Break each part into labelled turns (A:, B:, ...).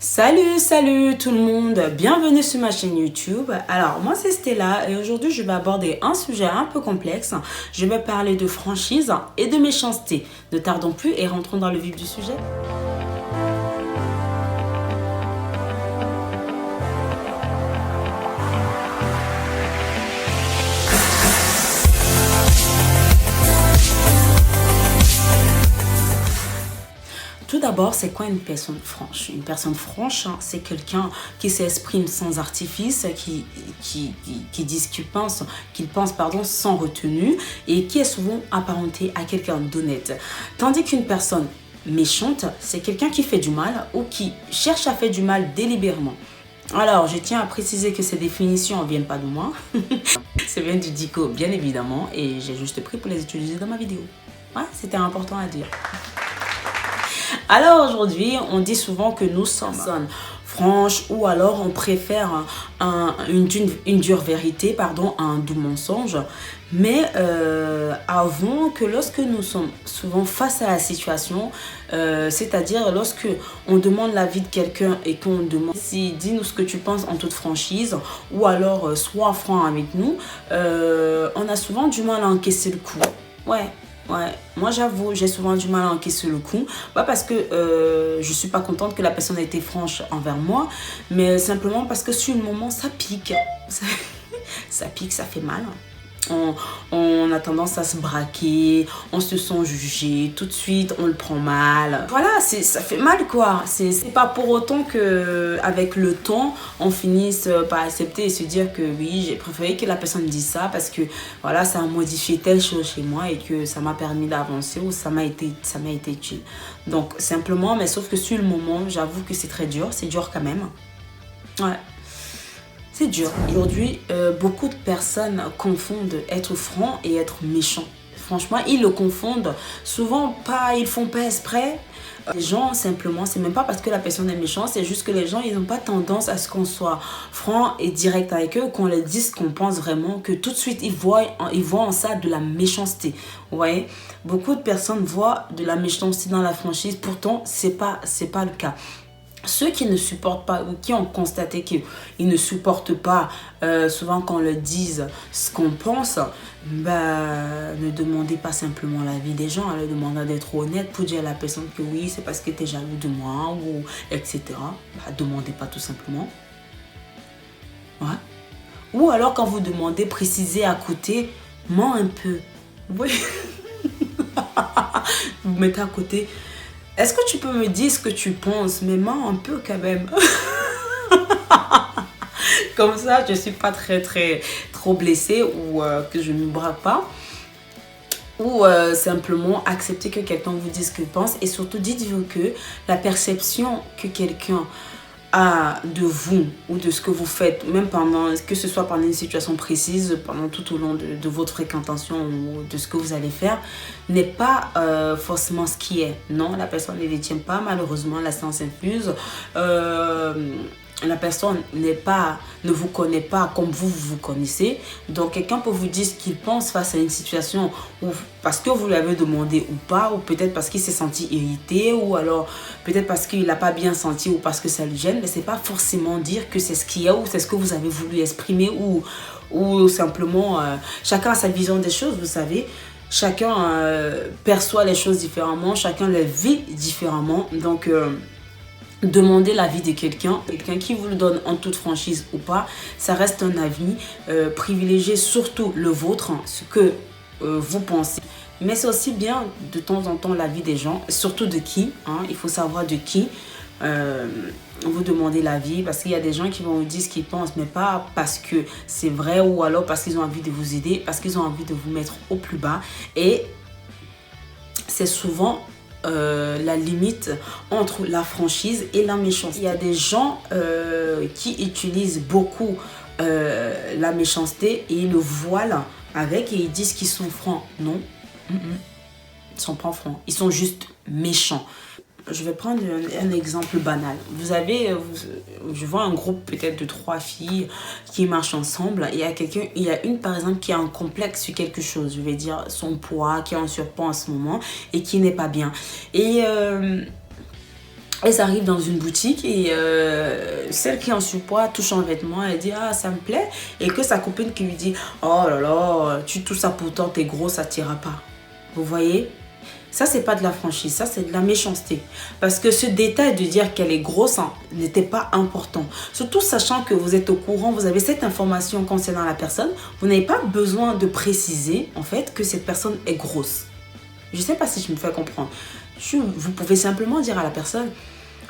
A: Salut tout le monde, bienvenue sur ma chaîne YouTube. Alors moi c'est Stella et aujourd'hui je vais aborder un sujet un peu complexe. Je vais parler de franchise et de méchanceté. Ne tardons plus et rentrons dans le vif du sujet. Tout d'abord, c'est quoi une personne franche? Une personne franche, c'est quelqu'un qui s'exprime sans artifice, qui dit ce qu'il pense sans retenue et qui est souvent apparenté à quelqu'un d'honnête. Tandis qu'une personne méchante, c'est quelqu'un qui fait du mal ou qui cherche à faire du mal délibérément. Alors, je tiens à préciser que ces définitions ne viennent pas de moi. Ça vient du Dico, bien évidemment, et j'ai juste pris pour les utiliser dans ma vidéo. Ouais, c'était important à dire. Alors aujourd'hui, on dit souvent que nous sommes franches ou alors on préfère une dure vérité à un doux mensonge. Mais avouons que lorsque nous sommes souvent face à la situation, c'est-à-dire lorsque on demande l'avis de quelqu'un et qu'on demande si dis-nous ce que tu penses en toute franchise ou alors sois franc avec nous, on a souvent du mal à encaisser le coup. Ouais, moi j'avoue, j'ai souvent du mal à encaisser le coup. Pas parce que je suis pas contente que la personne ait été franche envers moi, mais simplement parce que sur le moment ça pique. Ça pique, ça fait mal. On a tendance à se braquer, on se sent jugé, tout de suite on le prend mal. Voilà, ça fait mal quoi. C'est pas pour autant que avec le temps on finisse par accepter et se dire que oui, j'ai préféré que la personne dise ça parce que voilà, ça a modifié telle chose chez moi et que ça m'a permis d'avancer ou ça m'a été utile. Donc simplement, mais sauf que sur le moment, j'avoue que c'est très dur, c'est dur quand même. Ouais. C'est dur. Aujourd'hui, beaucoup de personnes confondent être franc et être méchant. Franchement, ils le confondent. Souvent, ils font pas exprès. Les gens, simplement, c'est même pas parce que la personne est méchante, c'est juste que les gens, ils n'ont pas tendance à ce qu'on soit franc et direct avec eux, qu'on leur dise ce qu'on pense vraiment, que tout de suite, ils voient en ça de la méchanceté. Vous voyez? Beaucoup de personnes voient de la méchanceté dans la franchise, pourtant, c'est pas le cas. Ceux qui ne supportent pas ou qui ont constaté qu'ils ne supportent pas souvent qu'on leur dise ce qu'on pense, ne demandez pas simplement l'avis des gens, leur demandez d'être honnête pour dire à la personne que oui, c'est parce que tu es jaloux de moi ou etc. Demandez pas tout simplement. Ouais. Ou alors quand vous demandez, précisez à côté, mens un peu. Oui. Vous mettez à côté. Est-ce que tu peux me dire ce que tu penses? Mais mens un peu quand même. Comme ça, je ne suis pas trop blessée ou que je ne me braque pas. Ou simplement accepter que quelqu'un vous dise ce qu'il pense. Et surtout, dites-vous que la perception que quelqu'un a de vous ou de ce que vous faites, même que ce soit pendant une situation précise, pendant tout au long de votre fréquentation ou de ce que vous allez faire, n'est pas forcément ce qui est. Non, la personne ne les tient pas, malheureusement, la science infuse. La personne ne vous connaît pas comme vous connaissez. Donc, quelqu'un peut vous dire ce qu'il pense face à une situation où, parce que vous l'avez demandé ou pas, ou peut-être parce qu'il s'est senti irrité, ou alors peut-être parce qu'il n'a pas bien senti ou parce que ça le gêne. Mais ce n'est pas forcément dire que c'est ce qu'il y a ou c'est ce que vous avez voulu exprimer ou simplement chacun a sa vision des choses, vous savez. Chacun perçoit les choses différemment, chacun les vit différemment. Donc, demandez l'avis de quelqu'un qui vous le donne en toute franchise ou pas, ça reste un avis. Privilégiez surtout le vôtre, ce que vous pensez. Mais c'est aussi bien de temps en temps l'avis des gens, surtout de qui, il faut savoir de qui vous demandez l'avis, parce qu'il y a des gens qui vont vous dire ce qu'ils pensent, mais pas parce que c'est vrai ou alors parce qu'ils ont envie de vous aider, parce qu'ils ont envie de vous mettre au plus bas. Et c'est souvent la limite entre la franchise et la méchanceté. Il y a des gens qui utilisent beaucoup la méchanceté et ils le voilent avec et ils disent qu'ils sont francs. Non, ils ne sont pas francs, ils sont juste méchants. Je vais prendre un exemple banal. Je vois un groupe peut-être de 3 filles qui marchent ensemble. Il y a une par exemple qui a un complexe sur quelque chose. Je vais dire son poids, qui est en surpoids en ce moment et qui n'est pas bien. Et elles arrivent dans une boutique et celle qui est en surpoids touche un vêtement, elle dit ah ça me plaît, et que sa copine qui lui dit oh là là tu touches ça pourtant t'es gros, ça t'ira pas. Vous voyez, ça c'est pas de la franchise, ça c'est de la méchanceté, parce que ce détail de dire qu'elle est grosse n'était pas important, surtout sachant que vous êtes au courant, vous avez cette information concernant la personne, vous n'avez pas besoin de préciser en fait que cette personne est grosse. Je sais pas si je me fais comprendre. Vous pouvez simplement dire à la personne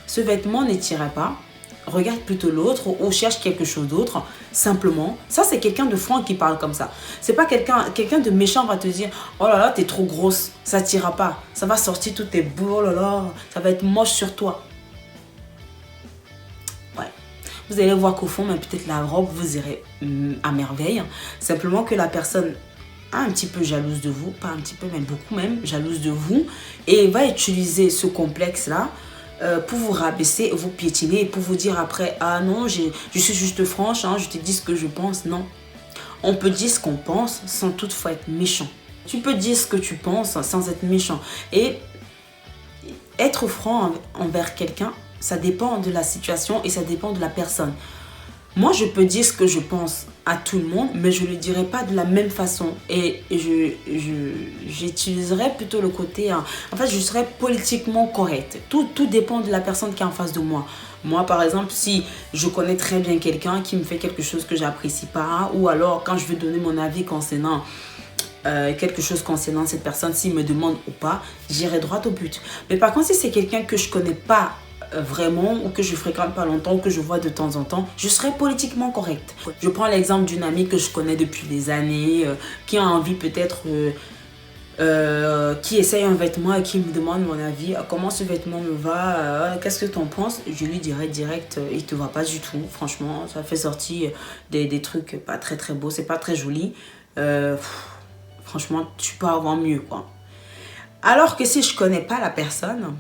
A: ce vêtement ne t'irait pas, regarde plutôt l'autre ou cherche quelque chose d'autre, simplement. Ça c'est quelqu'un de franc qui parle comme ça. C'est pas quelqu'un de méchant va te dire oh là là t'es trop grosse, ça t'ira pas, ça va sortir tout tes bouts, oh là là, ça va être moche sur toi. Ouais. Vous allez voir qu'au fond, même peut-être la robe vous irez à merveille, simplement que la personne un petit peu jalouse de vous, pas un petit peu, même beaucoup même, jalouse de vous, et va utiliser ce complexe-là pour vous rabaisser, vous piétiner et pour vous dire après, ah non, je suis juste franche, hein, je te dis ce que je pense. Non, on peut dire ce qu'on pense sans toutefois être méchant. Tu peux dire ce que tu penses sans être méchant. Et être franc envers quelqu'un, ça dépend de la situation et ça dépend de la personne. Moi, je peux dire ce que je pense à tout le monde, mais je ne le dirai pas de la même façon. Et j'utiliserai plutôt le côté... en fait, je serai politiquement correcte. Tout dépend de la personne qui est en face de moi. Moi, par exemple, si je connais très bien quelqu'un qui me fait quelque chose que j'apprécie pas, ou alors quand je veux donner mon avis concernant quelque chose concernant cette personne, s'il me demande ou pas, j'irai droit au but. Mais par contre, si c'est quelqu'un que je connais pas vraiment, ou que je fréquente pas longtemps, ou que je vois de temps en temps, je serai politiquement correcte. Je prends l'exemple d'une amie que je connais depuis des années, qui a envie peut-être, qui essaye un vêtement et qui me demande mon avis, comment ce vêtement me va, qu'est-ce que tu en penses? Je lui dirai direct, il te va pas du tout, franchement, ça fait sortir des trucs pas très très beaux, c'est pas très joli, franchement, tu peux avoir mieux, quoi. Alors que si je connais pas la personne,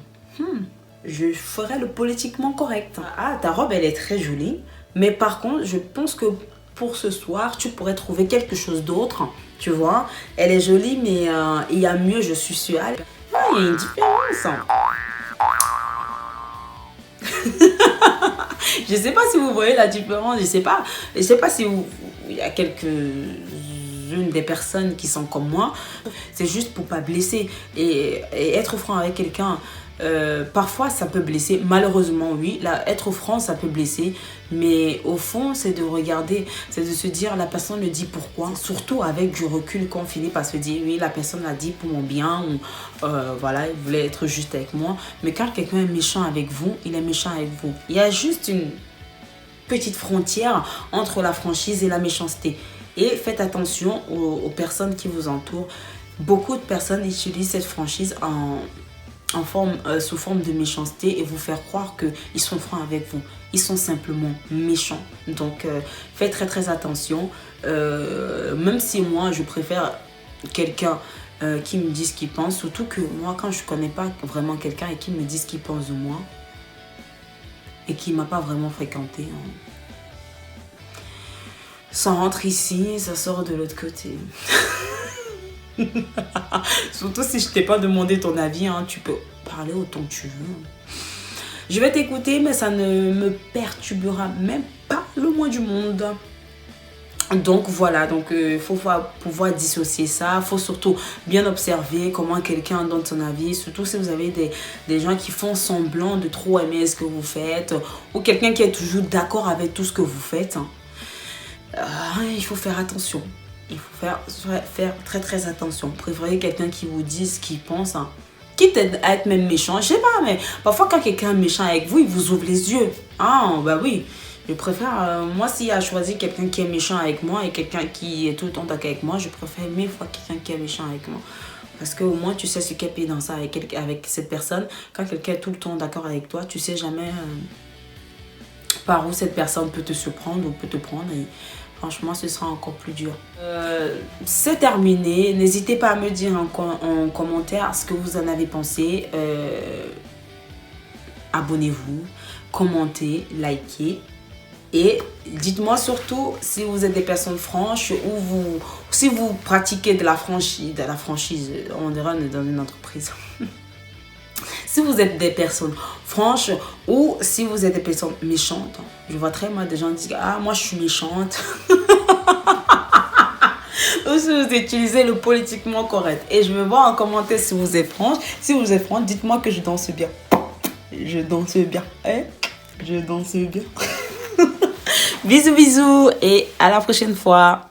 A: je ferai le politiquement correct. Ah, ta robe, elle est très jolie. Mais par contre, je pense que pour ce soir, tu pourrais trouver quelque chose d'autre. Tu vois, elle est jolie, mais il y a mieux, je suis sûre. Ah, il y a une différence. Je sais pas si vous voyez la différence. Je sais pas si il y a quelques-unes des personnes qui sont comme moi. C'est juste pour pas blesser. Et être franc avec quelqu'un... parfois ça peut blesser, malheureusement oui, être franc ça peut blesser, mais au fond c'est de regarder, c'est de se dire la personne le dit pourquoi, surtout avec du recul qu'on finit par se dire oui la personne l'a dit pour mon bien, ou voilà il voulait être juste avec moi, mais quand quelqu'un est méchant avec vous, il est méchant avec vous. Il y a juste une petite frontière entre la franchise et la méchanceté, et faites attention aux personnes qui vous entourent. Beaucoup de personnes utilisent cette franchise sous forme de méchanceté et vous faire croire qu'ils sont francs avec vous. Ils sont simplement méchants. Donc, faites très très attention. Même si moi, je préfère quelqu'un qui me dit ce qu'il pense. Surtout que moi, quand je ne connais pas vraiment quelqu'un et qui me dit ce qu'il pense de moi et qui ne m'a pas vraiment fréquenté, ça rentre ici, ça sort de l'autre côté. Surtout si je t'ai pas demandé ton avis, tu peux parler autant que tu veux. Je vais t'écouter, mais ça ne me perturbera même pas le moins du monde. Donc voilà, il faut pouvoir dissocier ça. Il faut surtout bien observer comment quelqu'un donne son avis. Surtout si vous avez des gens qui font semblant de trop aimer ce que vous faites, ou quelqu'un qui est toujours d'accord avec tout ce que vous faites. Il faut faire attention. Il faut faire très très attention. Préférez quelqu'un qui vous dise ce qu'il pense. Quitte à être même méchant. Je sais pas, mais parfois quand quelqu'un est méchant avec vous, il vous ouvre les yeux. Bah oui. Je préfère, moi s'il a choisi quelqu'un qui est méchant avec moi et quelqu'un qui est tout le temps d'accord avec moi, je préfère 1000 fois quelqu'un qui est méchant avec moi. Parce qu'au moins tu sais ce qu'il y a dans ça avec cette personne. Quand quelqu'un est tout le temps d'accord avec toi, tu sais jamais par où cette personne peut te surprendre ou peut te prendre. Et franchement, ce sera encore plus dur. C'est terminé. N'hésitez pas à me dire en commentaire ce que vous en avez pensé. Abonnez-vous, commentez, likez. Et dites-moi surtout si vous êtes des personnes franches ou si vous pratiquez de la franchise. On dirait dans une entreprise. Si vous êtes des personnes franches ou si vous êtes des personnes méchantes. Je vois très mal des gens qui disent « Ah, moi, je suis méchante. » Ou si vous utilisez le politiquement correct. Et je me vois en commentaire si vous êtes franche. Si vous êtes franche, dites-moi que je danse bien. Je danse bien. Hein? Je danse bien. Bisous, bisous et à la prochaine fois.